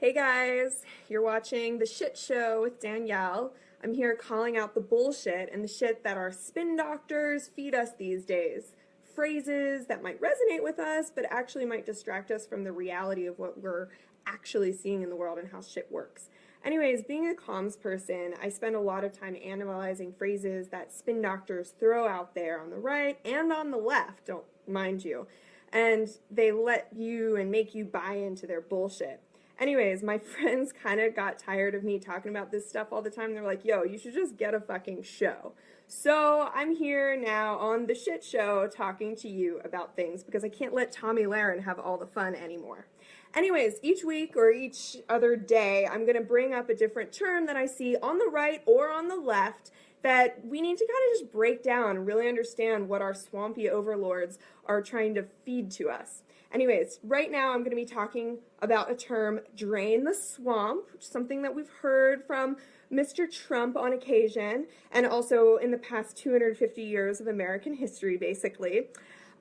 Hey guys, you're watching The Shit Show with Danielle. I'm here calling out the bullshit and the shit that our spin doctors feed us these days. Phrases that might resonate with us, but actually might distract us from the reality of what we're actually seeing in the world and how shit works. Anyways, being a comms person, I spend a lot of time analyzing phrases that spin doctors throw out there on the right and on the left, don't mind you. And they let you and make you buy into their bullshit. Anyways, my friends kind of got tired of me talking about this stuff all the time. They're like, yo, you should just get a fucking show. So I'm here now on The Shit Show talking to you about things because I can't let Tommy Lahren have all the fun anymore. Anyways, each week or each other day, I'm going to bring up a different term that I see on the right or on the left that we need to kind of just break down and really understand what our swampy overlords are trying to feed to us. Anyways, right now I'm going to be talking about a term, drain the swamp, which is something that we've heard from Mr. Trump on occasion, and also in the past 250 years of American history, basically.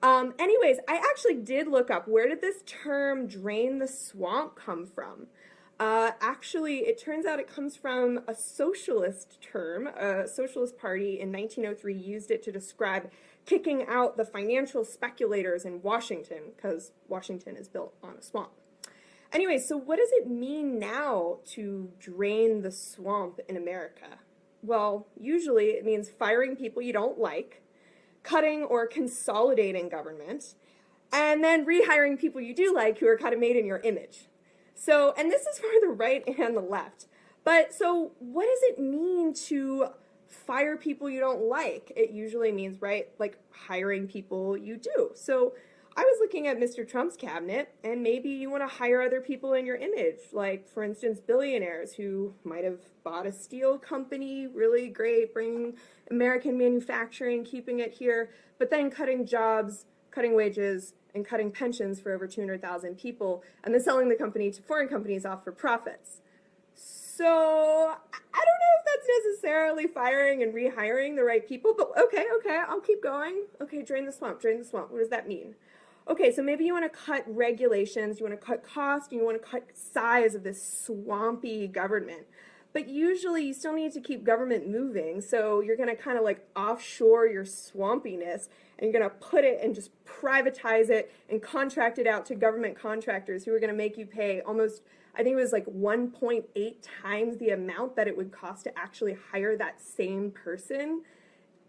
Anyways, I actually did look up, where did this term, drain the swamp, come from? Actually, it turns out it comes from a socialist term. A socialist party in 1903 used it to describe kicking out the financial speculators in Washington, because Washington is built on a swamp. Anyway, so what does it mean now to drain the swamp in America? Well, usually it means firing people you don't like, cutting or consolidating government, and then rehiring people you do like who are kind of made in your image. So, and this is for the right and the left. But so what does it mean to fire people you don't like? It usually means, right, like hiring people you do. So I was looking at Mr. Trump's cabinet, and maybe you want to hire other people in your image, like, for instance, billionaires who might have bought a steel company, really great, bringing American manufacturing, keeping it here, but then cutting jobs, cutting wages, and cutting pensions for over 200,000 people, and then selling the company to foreign companies off for profits. So I don't know if that's necessarily firing and rehiring the right people, but okay, I'll keep going. Okay, drain the swamp, drain the swamp. What does that mean? Okay, so maybe you want to cut regulations, you want to cut cost, you want to cut size of this swampy government. But usually you still need to keep government moving, so you're going to kind of like offshore your swampiness, and you're going to put it and just privatize it and contract it out to government contractors who are going to make you pay almost, I think it was like 1.8 times the amount that it would cost to actually hire that same person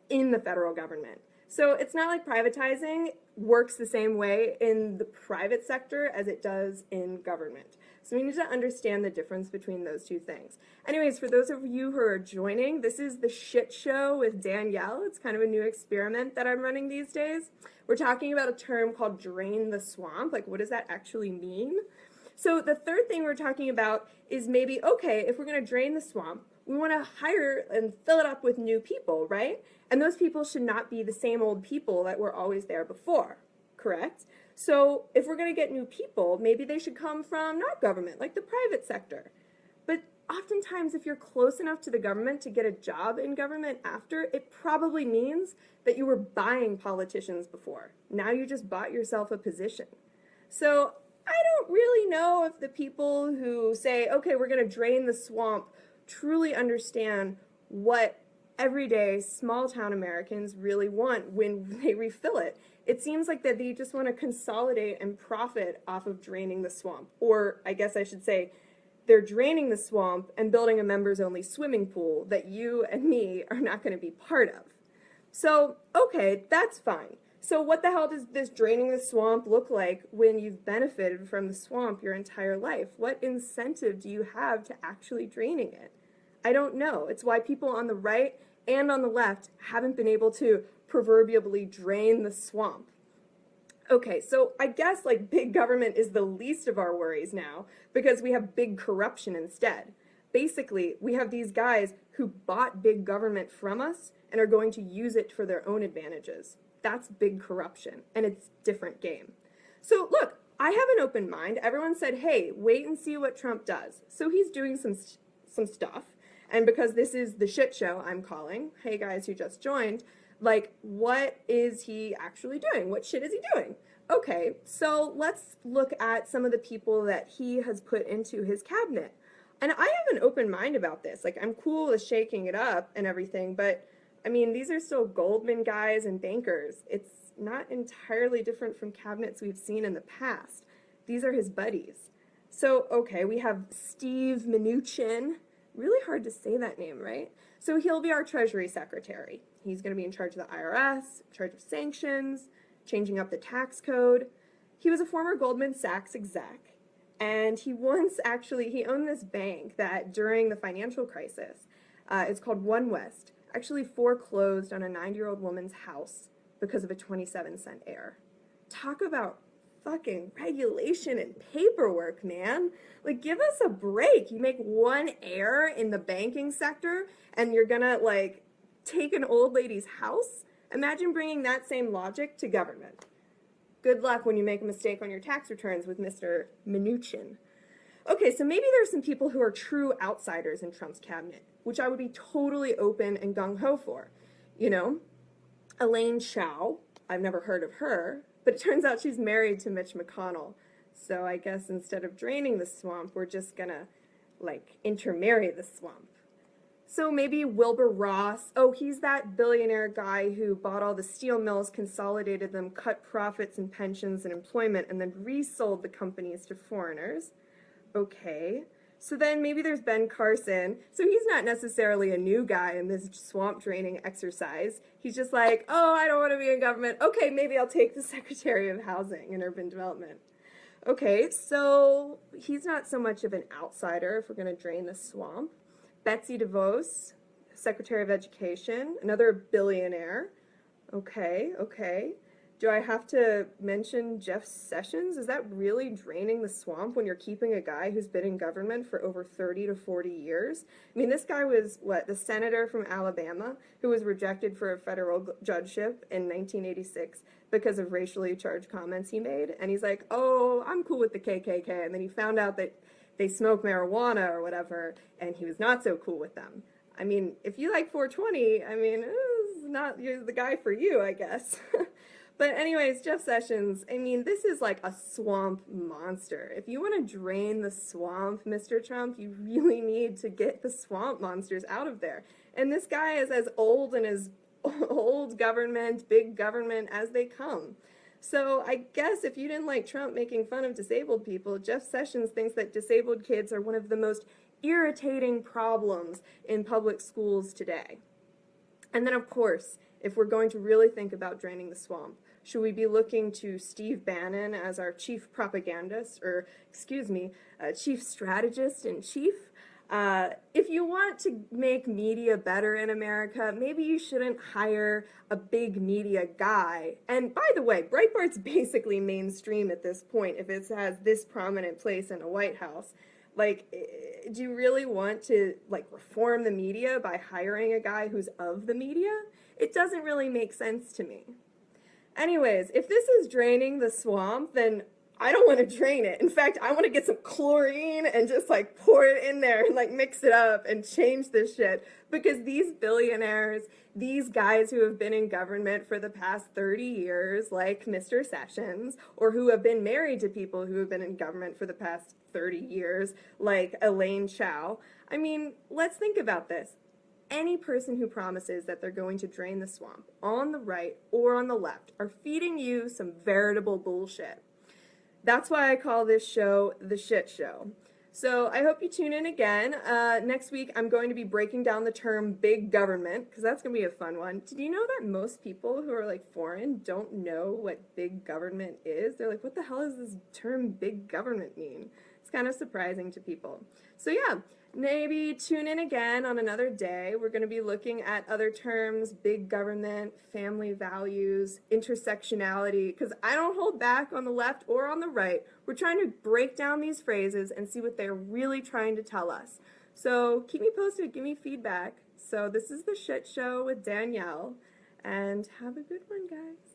in the federal government. So it's not like privatizing works the same way in the private sector as it does in government. So we need to understand the difference between those two things. Anyways, for those of you who are joining, this is The Shit Show with Danielle. It's kind of a new experiment that I'm running these days. We're talking about a term called drain the swamp. Like, what does that actually mean? So the third thing we're talking about is maybe, okay, if we're going to drain the swamp, we want to hire and fill it up with new people, right? And those people should not be the same old people that were always there before, correct? So if we're going to get new people, maybe they should come from not government, like the private sector. But oftentimes, if you're close enough to the government to get a job in government after, it probably means that you were buying politicians before. Now you just bought yourself a position. So I don't really know if the people who say, okay, we're going to drain the swamp, truly understand what everyday small town Americans really want when they refill it. It seems like that they just want to consolidate and profit off of draining the swamp. Or I guess I should say they're draining the swamp and building a members only swimming pool that you and me are not going to be part of. So, okay, that's fine. So what the hell does this draining the swamp look like when you've benefited from the swamp your entire life? What incentive do you have to actually draining it? I don't know. It's why people on the right and on the left haven't been able to proverbially drain the swamp. Okay, so I guess like big government is the least of our worries now because we have big corruption instead. Basically, we have these guys who bought big government from us and are going to use it for their own advantages. That's big corruption, and it's a different game. So look, I have an open mind. Everyone said, hey, wait and see what Trump does. So he's doing some stuff. And because this is The Shit Show I'm calling, hey guys who just joined, like, what is he actually doing? What shit is he doing? Okay, so let's look at some of the people that he has put into his cabinet. And I have an open mind about this. Like, I'm cool with shaking it up and everything, but I mean, these are still Goldman guys and bankers. It's not entirely different from cabinets we've seen in the past. These are his buddies. So, okay, we have Steve Mnuchin. Really hard to say that name, right? So he'll be our Treasury Secretary. He's going to be in charge of the IRS, in charge of sanctions, changing up the tax code. He was a former Goldman Sachs exec, and he owned this bank that during the financial crisis, it's called One West, actually foreclosed on a 90-year-old woman's house because of a 27-cent error. Talk about fucking regulation and paperwork, man. Like, give us a break. You make one error in the banking sector and you're gonna, like, take an old lady's house? Imagine bringing that same logic to government. Good luck when you make a mistake on your tax returns with Mr. Mnuchin. Okay, so maybe there's some people who are true outsiders in Trump's cabinet, which I would be totally open and gung-ho for. You know, Elaine Chao, I've never heard of her, but it turns out she's married to Mitch McConnell. So I guess instead of draining the swamp, we're just gonna, like, intermarry the swamp. So maybe Wilbur Ross. Oh, he's that billionaire guy who bought all the steel mills, consolidated them, cut profits and pensions and employment, and then resold the companies to foreigners. Okay. So then maybe there's Ben Carson. So he's not necessarily a new guy in this swamp draining exercise. He's just like, oh, I don't want to be in government. Okay, maybe I'll take the Secretary of Housing and Urban Development. Okay, so he's not so much of an outsider if we're going to drain the swamp. Betsy DeVos, Secretary of Education, another billionaire. Okay, okay. Do I have to mention Jeff Sessions? Is that really draining the swamp when you're keeping a guy who's been in government for over 30 to 40 years? I mean, this guy was, what, the senator from Alabama who was rejected for a federal judgeship in 1986 because of racially charged comments he made. And he's like, oh, I'm cool with the KKK. And then he found out that they smoke marijuana or whatever, and he was not so cool with them. I mean, if you like 420, I mean, you're the guy for you, I guess. But anyways, Jeff Sessions, I mean, this is like a swamp monster. If you want to drain the swamp, Mr. Trump, you really need to get the swamp monsters out of there. And this guy is as old and as old government, big government as they come. So I guess if you didn't like Trump making fun of disabled people, Jeff Sessions thinks that disabled kids are one of the most irritating problems in public schools today. And then, of course, if we're going to really think about draining the swamp, should we be looking to Steve Bannon as our chief propagandist, or, excuse me, chief strategist in chief? If you want to make media better in America, maybe you shouldn't hire a big media guy. And by the way, Breitbart's basically mainstream at this point if it has this prominent place in a White House. Like, do you really want to, like, reform the media by hiring a guy who's of the media? It doesn't really make sense to me. Anyways, if this is draining the swamp, then I don't want to drain it. In fact, I want to get some chlorine and just like pour it in there and like mix it up and change this shit. Because these billionaires, these guys who have been in government for the past 30 years, like Mr. Sessions, or who have been married to people who have been in government for the past 30 years, like Elaine Chao. I mean, let's think about this. Any person who promises that they're going to drain the swamp on the right or on the left are feeding you some veritable bullshit. That's why I call this show The Shit Show. So I hope you tune in again. Next week I'm going to be breaking down the term big government, because that's going to be a fun one. Did you know that most people who are like foreign don't know what big government is? They're like, what the hell does this term big government mean? It's kind of surprising to people. So yeah, maybe tune in again on another day. We're going to be looking at other terms, big government, family values, intersectionality, because I don't hold back on the left or on the right. We're trying to break down these phrases and see what they're really trying to tell us. So keep me posted, give me feedback. So this is The Shit Show with Danielle, and have a good one, guys.